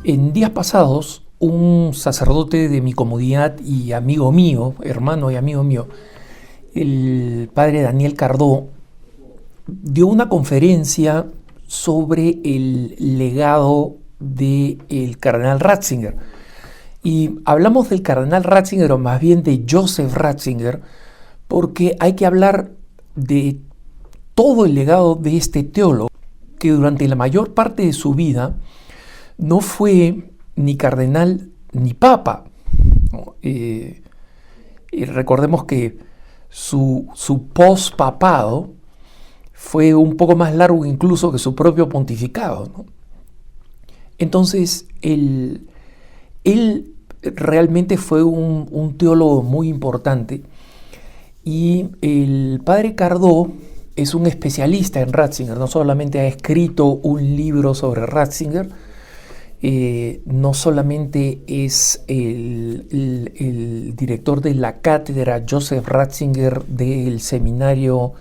En días pasados, un sacerdote de mi comunidad y amigo mío, hermano y amigo mío, el padre Daniel Cardó, dio una conferencia sobre el legado del cardenal Ratzinger. Y hablamos del cardenal Ratzinger, o más bien de Joseph Ratzinger, porque hay que hablar de todo el legado de este teólogo, que durante la mayor parte de su vida no fue ni cardenal ni papa, ¿no? Y recordemos que su pospapado fue un poco más largo incluso que su propio pontificado, ¿no? Entonces, él realmente fue un teólogo muy importante, y el padre Cardó es un especialista en Ratzinger. No solamente ha escrito un libro sobre Ratzinger, no solamente es el director de la cátedra Joseph Ratzinger del seminario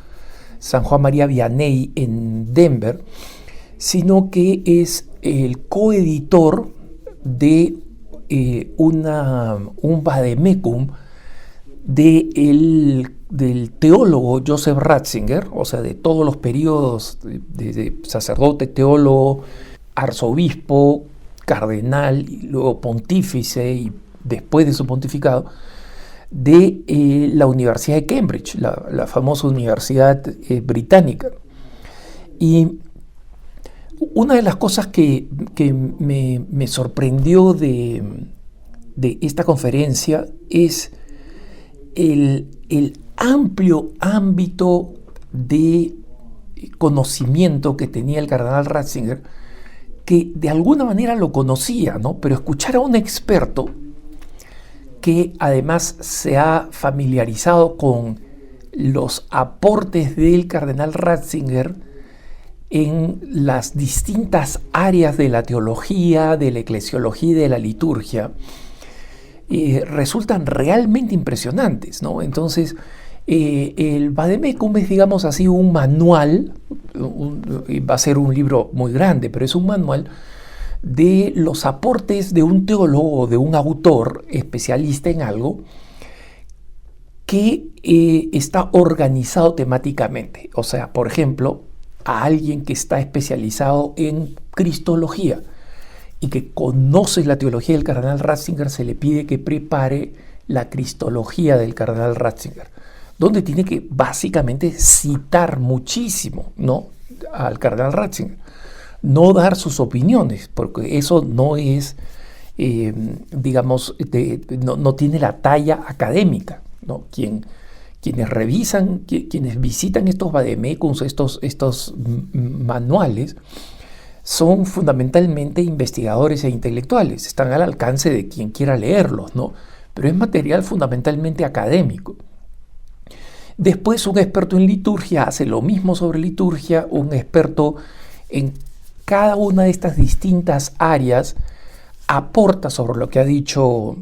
San Juan María Vianney en Denver, sino que es el coeditor de un vademecum del teólogo Joseph Ratzinger, o sea, de todos los periodos de sacerdote, teólogo, arzobispo, cardenal, y luego pontífice, y después de su pontificado, de la Universidad de Cambridge, la famosa universidad británica. Y una de las cosas que me sorprendió de esta conferencia es el amplio ámbito de conocimiento que tenía el cardenal Ratzinger, que de alguna manera lo conocía, ¿no? Pero escuchar a un experto que además se ha familiarizado con los aportes del cardenal Ratzinger en las distintas áreas de la teología, de la eclesiología y de la liturgia, resultan realmente impresionantes, ¿no? Entonces, el Vademecum es, digamos así, un manual, va a ser un libro muy grande, pero es un manual de los aportes de un teólogo, de un autor especialista en algo, que está organizado temáticamente. O sea, por ejemplo, a alguien que está especializado en cristología y que conoce la teología del cardenal Ratzinger, se le pide que prepare la cristología del cardenal Ratzinger, donde tiene que básicamente citar muchísimo, ¿no?, al cardenal Ratzinger, no dar sus opiniones, porque eso no es, digamos, no tiene la talla académica, ¿no? Quienes revisan, quienes visitan estos vademecums, estos manuales, son fundamentalmente investigadores e intelectuales, están al alcance de quien quiera leerlos, ¿no? Pero es material fundamentalmente académico. Después, un experto en liturgia hace lo mismo sobre liturgia, un experto en cada una de estas distintas áreas aporta sobre lo que ha dicho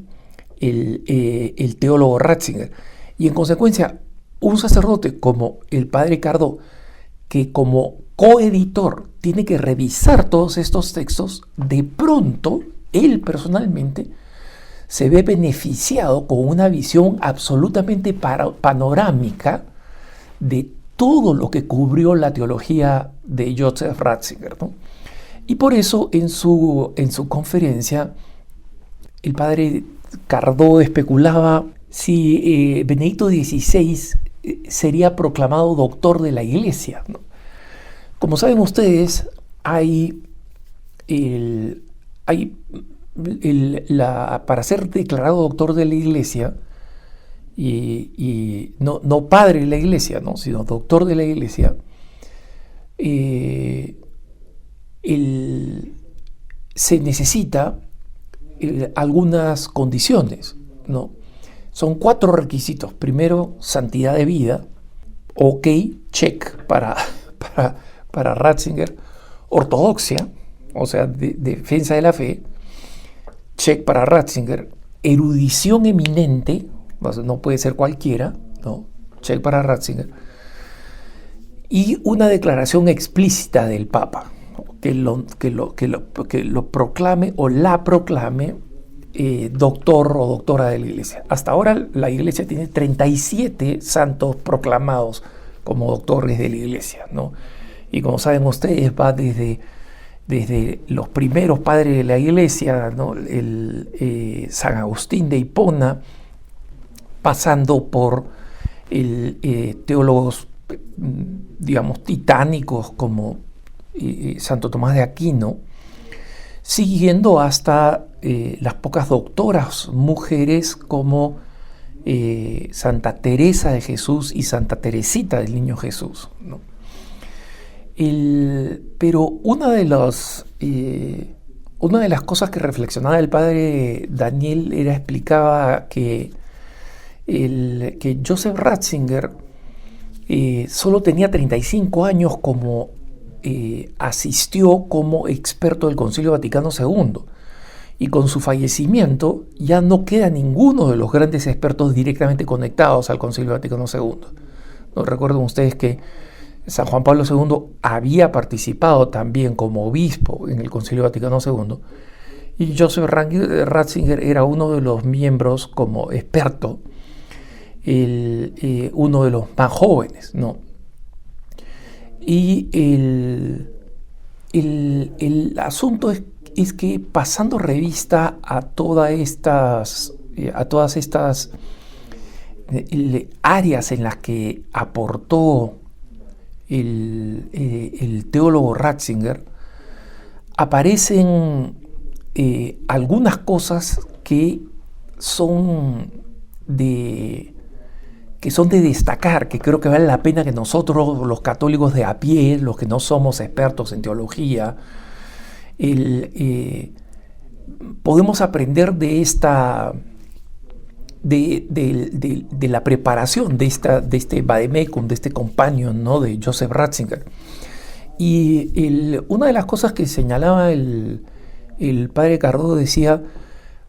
el teólogo Ratzinger. Y en consecuencia, un sacerdote como el padre Cardó, que como coeditor tiene que revisar todos estos textos, de pronto, él personalmente se ve beneficiado con una visión absolutamente panorámica de todo lo que cubrió la teología de Joseph Ratzinger, ¿no? Y por eso en su conferencia el padre Cardó especulaba si Benedicto XVI sería proclamado doctor de la Iglesia, ¿no? Como saben ustedes, para ser declarado doctor de la Iglesia, y no padre de la Iglesia, ¿no?, sino doctor de la Iglesia, se necesita algunas condiciones, ¿no? Son 4 requisitos. Primero, santidad de vida. Ok, check para Ratzinger. Ortodoxia, o sea, defensa de la fe, check para Ratzinger. Erudición eminente, no puede ser cualquiera, ¿no?, check para Ratzinger. Y una declaración explícita del Papa, que lo proclame o la proclame doctor o doctora de la iglesia. Hasta ahora la iglesia tiene 37 santos proclamados como doctores de la iglesia, ¿no? Y como saben ustedes, va desde los primeros padres de la iglesia, ¿no? San Agustín de Hipona, pasando por teólogos, digamos, titánicos como Santo Tomás de Aquino, siguiendo hasta las pocas doctoras mujeres como Santa Teresa de Jesús y Santa Teresita del Niño Jesús, ¿no? Pero una de las cosas que reflexionaba el padre Daniel explicaba que Joseph Ratzinger solo tenía 35 años como asistió como experto del Concilio Vaticano II, y con su fallecimiento ya no queda ninguno de los grandes expertos directamente conectados al Concilio Vaticano II. ¿No? Recuerden ustedes que San Juan Pablo II había participado también como obispo en el Concilio Vaticano II, y Joseph Ratzinger era uno de los miembros como experto, uno de los más jóvenes, ¿no? Y el asunto es que, pasando revista a todas estas áreas en las que aportó el teólogo Ratzinger, aparecen algunas cosas que son de destacar, que creo que vale la pena que nosotros, los católicos de a pie, los que no somos expertos en teología, podemos aprender de la preparación de este vademecum, de este companion, ¿no?, de Joseph Ratzinger. Y una de las cosas que señalaba el padre Cardoso decía,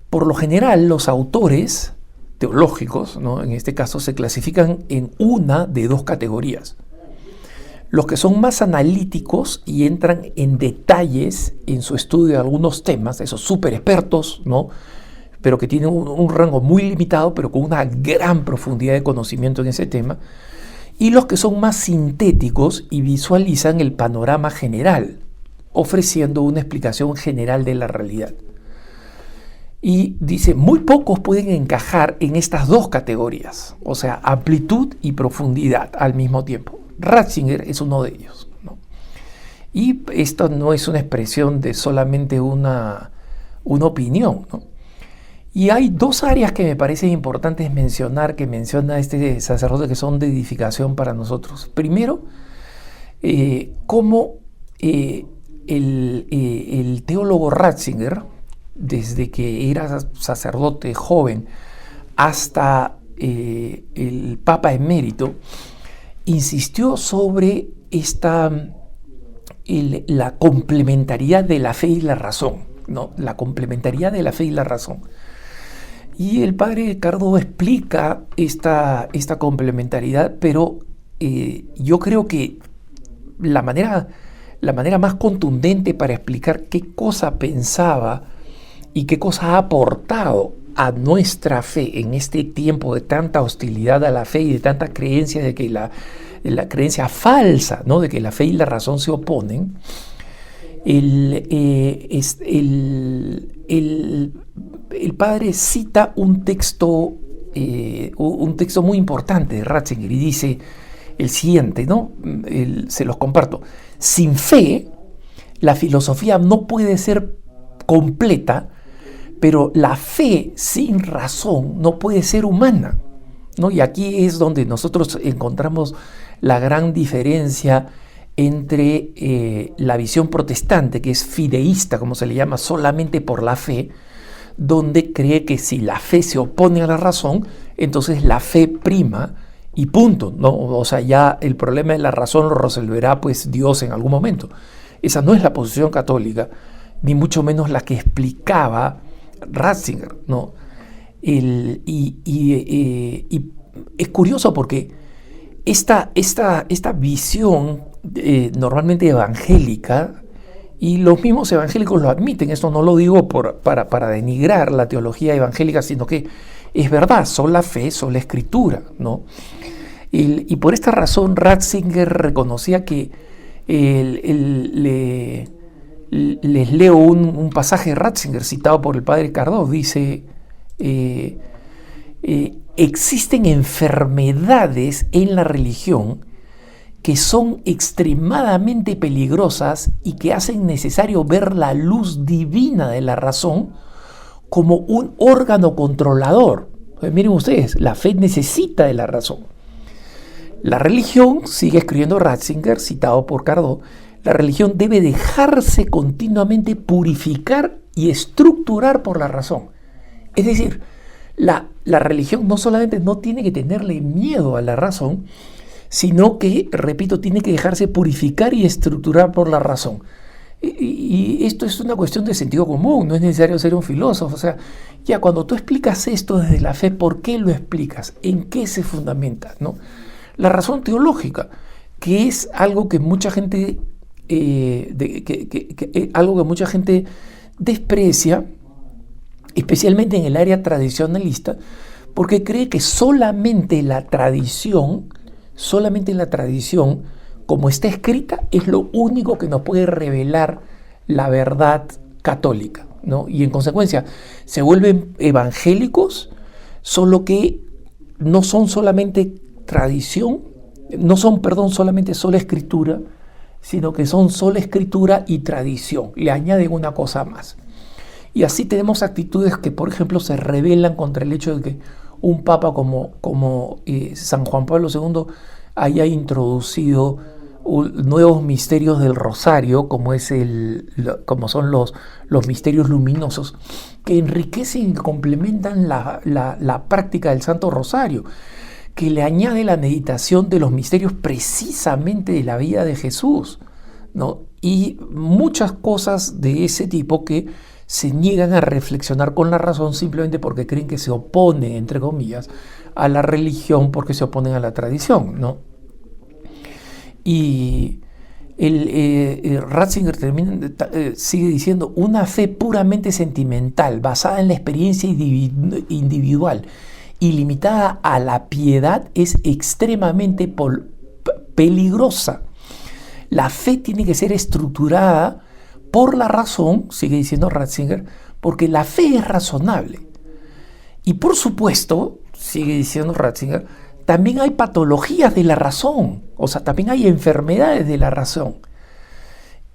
por lo general los autores teológicos, ¿no?, en este caso se clasifican en una de dos categorías: los que son más analíticos y entran en detalles en su estudio de algunos temas, esos súper expertos, ¿no?, pero que tienen un rango muy limitado, pero con una gran profundidad de conocimiento en ese tema, y los que son más sintéticos y visualizan el panorama general, ofreciendo una explicación general de la realidad. Y dice, muy pocos pueden encajar en estas dos categorías, o sea, amplitud y profundidad al mismo tiempo. Ratzinger es uno de ellos, ¿no? Y esto no es una expresión de solamente una opinión, ¿no? Y hay dos áreas que me parecen importantes mencionar, que menciona este sacerdote, que son de edificación para nosotros. Primero, cómo el teólogo Ratzinger, desde que era sacerdote joven hasta el Papa emérito, insistió sobre la complementariedad de la fe y la razón, ¿no? La complementariedad de la fe y la razón. Y el padre Cardoso explica esta complementariedad, pero yo creo que la manera más contundente para explicar qué cosa pensaba y qué cosa ha aportado a nuestra fe en este tiempo de tanta hostilidad a la fe y de tanta creencia de que la creencia falsa, ¿no?, de que la fe y la razón se oponen, el padre cita un texto muy importante de Ratzinger y dice el siguiente, ¿no? Se los comparto. Sin fe, la filosofía no puede ser completa, pero la fe sin razón no puede ser humana, ¿no? Y aquí es donde nosotros encontramos la gran diferencia entre la visión protestante, que es fideísta, como se le llama, solamente por la fe, donde cree que si la fe se opone a la razón, entonces la fe prima y punto, ¿no? O sea, ya el problema de la razón lo resolverá pues Dios en algún momento. Esa no es la posición católica, ni mucho menos la que explicaba Ratzinger, ¿no? Y es curioso porque esta visión normalmente evangélica Y los mismos evangélicos lo admiten. Esto no lo digo para denigrar la teología evangélica, sino que es verdad, sola fe, sola escritura, ¿no? Y por esta razón Ratzinger reconocía que les leo un pasaje de Ratzinger citado por el padre Cardó. Dice, existen enfermedades en la religión que son extremadamente peligrosas y que hacen necesario ver la luz divina de la razón como un órgano controlador. Pues miren ustedes, la fe necesita de la razón. La religión, sigue escribiendo Ratzinger, citado por Cardó, la religión debe dejarse continuamente purificar y estructurar por la razón. Es decir, la religión no solamente no tiene que tenerle miedo a la razón, sino que, repito, tiene que dejarse purificar y estructurar por la razón. Y esto es una cuestión de sentido común, no es necesario ser un filósofo. O sea, ya cuando tú explicas esto desde la fe, ¿por qué lo explicas? ¿En qué se fundamenta? ¿No? La razón teológica, que es algo que mucha gente, desprecia, especialmente en el área tradicionalista, porque cree que solamente la tradición, como está escrita, es lo único que nos puede revelar la verdad católica, ¿no? Y en consecuencia se vuelven evangélicos, solo que no son solamente tradición, no son, solamente sola escritura, sino que son sola escritura y tradición. Le añaden una cosa más. Y así tenemos actitudes que, por ejemplo, se rebelan contra el hecho de que un papa como San Juan Pablo II haya introducido nuevos misterios del rosario, como son los misterios luminosos, que enriquecen y complementan la práctica del Santo Rosario, que le añade la meditación de los misterios precisamente de la vida de Jesús, ¿no? Y muchas cosas de ese tipo que se niegan a reflexionar con la razón simplemente porque creen que se opone, entre comillas, a la religión, porque se oponen a la tradición, ¿no? Y Ratzinger sigue diciendo, una fe puramente sentimental, basada en la experiencia individual y limitada a la piedad, es extremadamente peligrosa. La fe tiene que ser estructurada por la razón, sigue diciendo Ratzinger, porque la fe es razonable. Y por supuesto, sigue diciendo Ratzinger, también hay patologías de la razón, o sea, también hay enfermedades de la razón.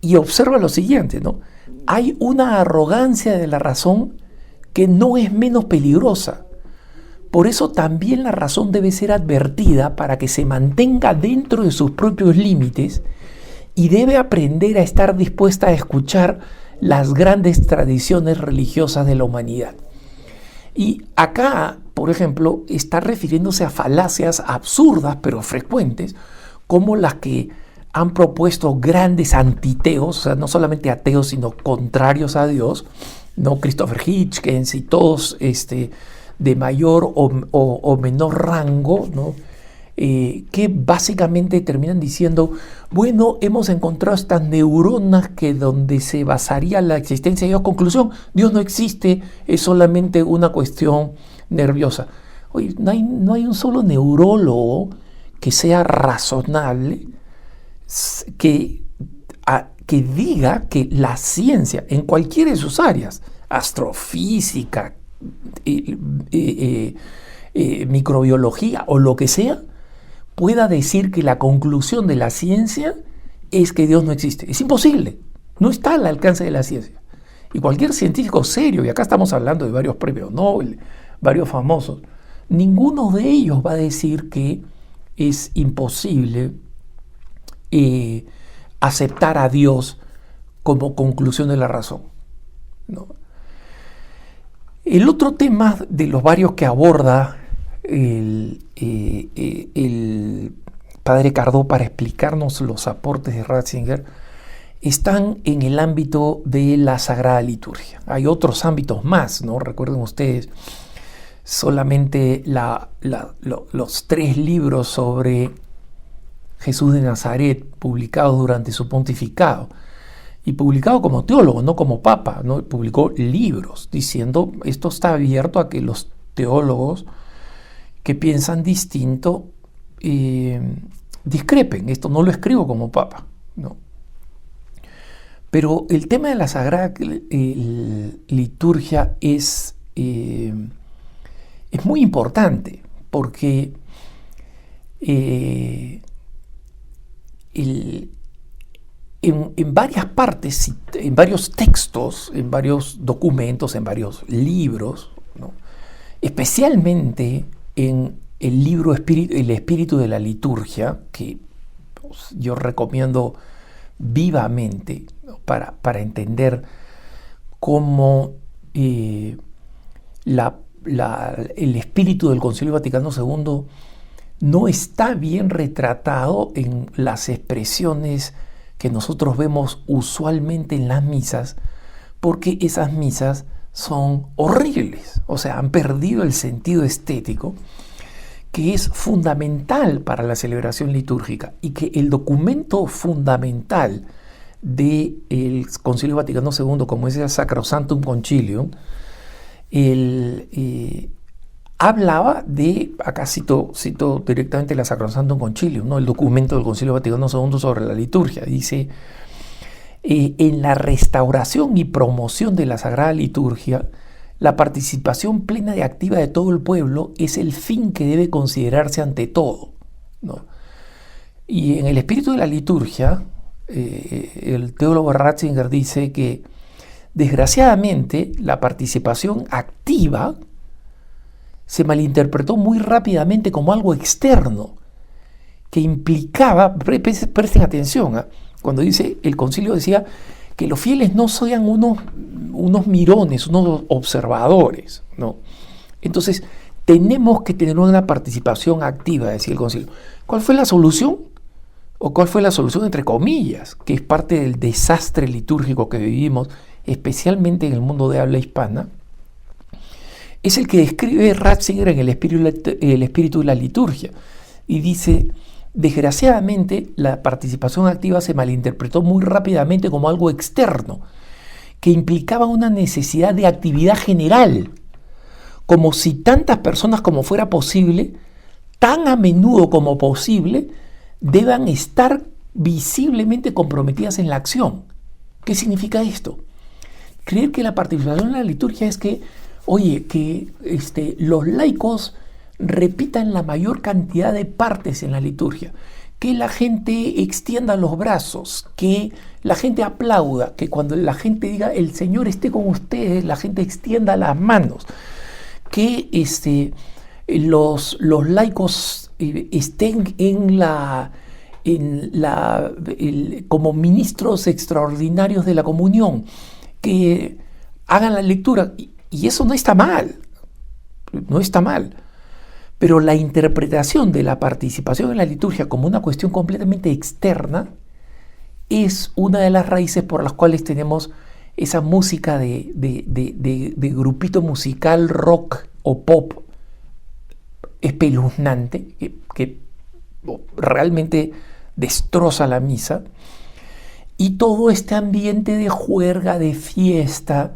Y observa lo siguiente, ¿no? Hay una arrogancia de la razón que no es menos peligrosa. Por eso también la razón debe ser advertida para que se mantenga dentro de sus propios límites y debe aprender a estar dispuesta a escuchar las grandes tradiciones religiosas de la humanidad. Y acá, por ejemplo, está refiriéndose a falacias absurdas pero frecuentes, como las que han propuesto grandes antiteos, o sea, no solamente ateos, sino contrarios a Dios, ¿no? Christopher Hitchens y todos de mayor o menor rango, ¿no? Que básicamente terminan diciendo, bueno, hemos encontrado estas neuronas que donde se basaría la existencia de Dios. Conclusión, Dios no existe, es solamente una cuestión nerviosa. Oye, no hay un solo neurólogo que sea razonable que diga que la ciencia, en cualquiera de sus áreas, astrofísica, microbiología o lo que sea, pueda decir que la conclusión de la ciencia es que Dios no existe. Es imposible, no está al alcance de la ciencia. Y cualquier científico serio, y acá estamos hablando de varios premios Nobel, varios famosos, ninguno de ellos va a decir que es imposible aceptar a Dios como conclusión de la razón, ¿no? El otro tema de los varios que aborda el padre Cardó para explicarnos los aportes de Ratzinger están en el ámbito de la Sagrada Liturgia. Hay otros ámbitos más, ¿no? Recuerden ustedes, solamente los 3 libros sobre Jesús de Nazaret publicados durante su pontificado y publicado como teólogo, no como papa, ¿no? Publicó libros diciendo esto está abierto a que los teólogos que piensan distinto discrepen. Esto no lo escribo como papa, ¿no? Pero el tema de la Sagrada Liturgia es muy importante porque en varias partes, en varios textos, en varios documentos, en varios libros, ¿no? Especialmente en el libro El Espíritu de la Liturgia, que yo recomiendo vivamente, ¿no? para entender cómo el espíritu del Concilio Vaticano II no está bien retratado en las expresiones que nosotros vemos usualmente en las misas, porque esas misas son horribles, o sea, han perdido el sentido estético que es fundamental para la celebración litúrgica, y que el documento fundamental del Concilio Vaticano II, como es el Sacrosanctum Concilium, hablaba de, acá cito directamente la Sacrosanctum Concilium, ¿no? El documento del Concilio Vaticano II sobre la liturgia. Dice, en la restauración y promoción de la Sagrada Liturgia, la participación plena y activa de todo el pueblo es el fin que debe considerarse ante todo, ¿no? Y en el espíritu de la liturgia, el teólogo Ratzinger dice que, desgraciadamente, la participación activa se malinterpretó muy rápidamente como algo externo, que implicaba, presten atención, cuando dice, el concilio decía que los fieles no sean unos mirones, unos observadores, ¿no? Entonces, tenemos que tener una participación activa, decía el concilio. ¿Cuál fue la solución? ¿O cuál fue la solución entre comillas? Que es parte del desastre litúrgico que vivimos, especialmente en el mundo de habla hispana. Es el que describe Ratzinger en el espíritu de la liturgia. Y dice, desgraciadamente, la participación activa se malinterpretó muy rápidamente como algo externo, que implicaba una necesidad de actividad general, como si tantas personas como fuera posible, tan a menudo como posible, deban estar visiblemente comprometidas en la acción. ¿Qué significa esto? Creer que la participación en la liturgia es que, que los laicos repitan la mayor cantidad de partes en la liturgia, que la gente extienda los brazos, que la gente aplauda, que cuando la gente diga el Señor esté con ustedes, la gente extienda las manos, que los laicos estén como ministros extraordinarios de la comunión, que hagan la lectura, y eso no está mal, pero la interpretación de la participación en la liturgia como una cuestión completamente externa es una de las raíces por las cuales tenemos esa música de grupito musical rock o pop espeluznante que realmente destroza la misa, y todo este ambiente de juerga, de fiesta,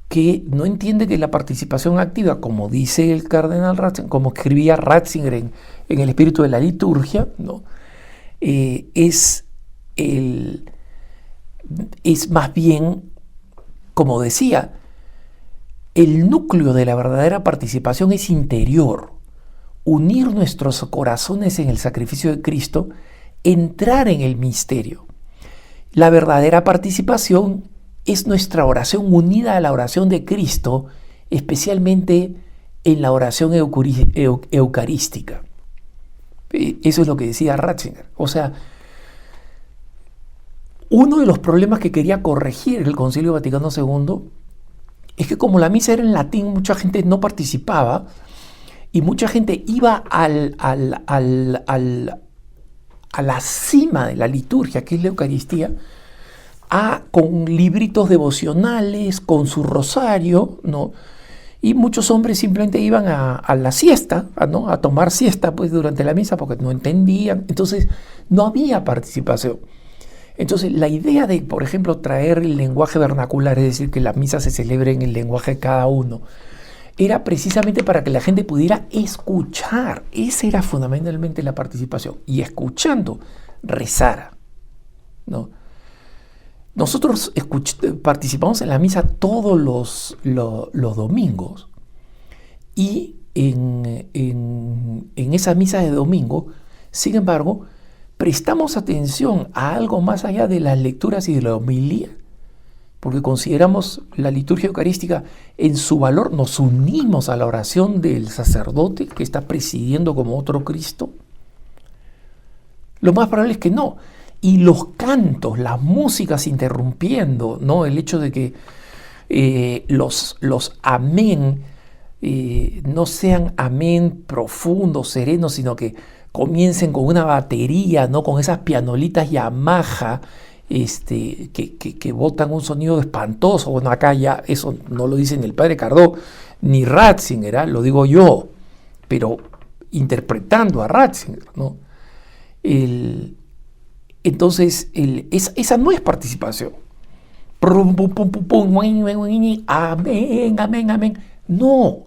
que no entiende que la participación activa, como dice el cardenal Ratzinger, como escribía Ratzinger en el espíritu de la liturgia, ¿no? Es más bien, como decía, el núcleo de la verdadera participación es interior. Unir nuestros corazones en el sacrificio de Cristo, entrar en el misterio. La verdadera participación es nuestra oración unida a la oración de Cristo, especialmente en la oración eucarística. Eso es lo que decía Ratzinger. O sea, uno de los problemas que quería corregir el Concilio Vaticano II es que, como la misa era en latín, mucha gente no participaba y mucha gente iba a la cima de la liturgia, que es la Eucaristía, con libritos devocionales, con su rosario, ¿no? Y muchos hombres simplemente iban a la siesta, ¿no? A tomar siesta pues durante la misa porque no entendían. Entonces no había participación. Entonces, la idea de, por ejemplo, traer el lenguaje vernacular, es decir, que la misa se celebre en el lenguaje de cada uno, era precisamente para que la gente pudiera escuchar. Esa era fundamentalmente la participación. Y escuchando, rezara, ¿no? Nosotros participamos en la misa todos los domingos. Y en esa misa de domingo, sin embargo, prestamos atención a algo más allá de las lecturas y de la homilía, porque consideramos la liturgia eucarística en su valor, nos unimos a la oración del sacerdote que está presidiendo como otro Cristo. Lo más probable es que no. Y los cantos, las músicas interrumpiendo, ¿no? El hecho de que los amén no sean amén profundos, serenos, sino que comiencen con una batería, ¿no? Con esas pianolitas Yamaha que botan un sonido espantoso. Bueno, acá ya eso no lo dicen el padre Cardó ni Ratzinger, lo digo yo, pero interpretando a Ratzinger, ¿no? Entonces, esa no es participación. Amén, amén, amén. No.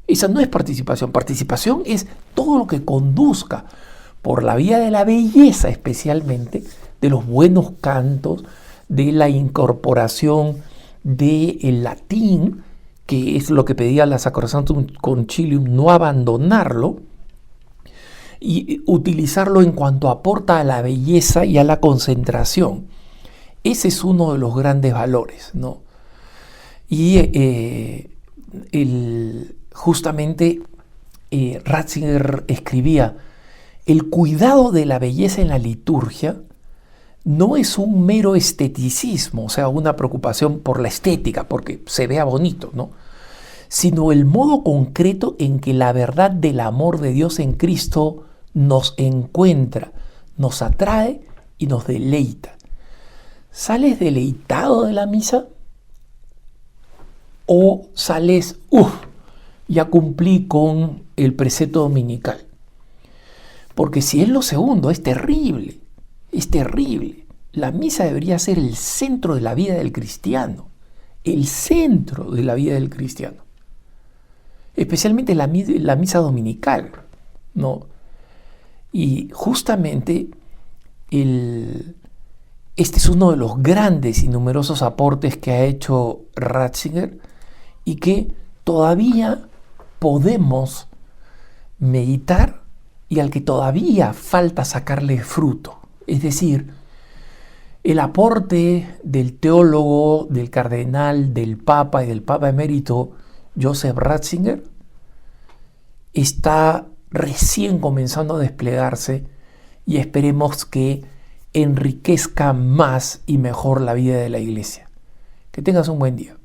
Esa no es participación. Participación es todo lo que conduzca por la vía de la belleza, especialmente de los buenos cantos, de la incorporación del latín, que es lo que pedía la Sacrosanctum Concilium, no abandonarlo, y utilizarlo en cuanto aporta a la belleza y a la concentración. Ese es uno de los grandes valores, ¿no? Y justamente Ratzinger escribía: el cuidado de la belleza en la liturgia no es un mero esteticismo, o sea, una preocupación por la estética, porque se vea bonito, ¿no? Sino el modo concreto en que la verdad del amor de Dios en Cristo nos encuentra, nos atrae y nos deleita. ¿Sales deleitado de la misa? ¿O sales, ya cumplí con el precepto dominical? Porque si es lo segundo, es terrible, es terrible. La misa debería ser el centro de la vida del cristiano, el centro de la vida del cristiano. Especialmente la misa dominical, ¿no? Y justamente este es uno de los grandes y numerosos aportes que ha hecho Ratzinger y que todavía podemos meditar y al que todavía falta sacarle fruto. Es decir, el aporte del teólogo, del cardenal, del papa y del papa emérito Joseph Ratzinger está recién comenzando a desplegarse y esperemos que enriquezca más y mejor la vida de la Iglesia. Que tengas un buen día.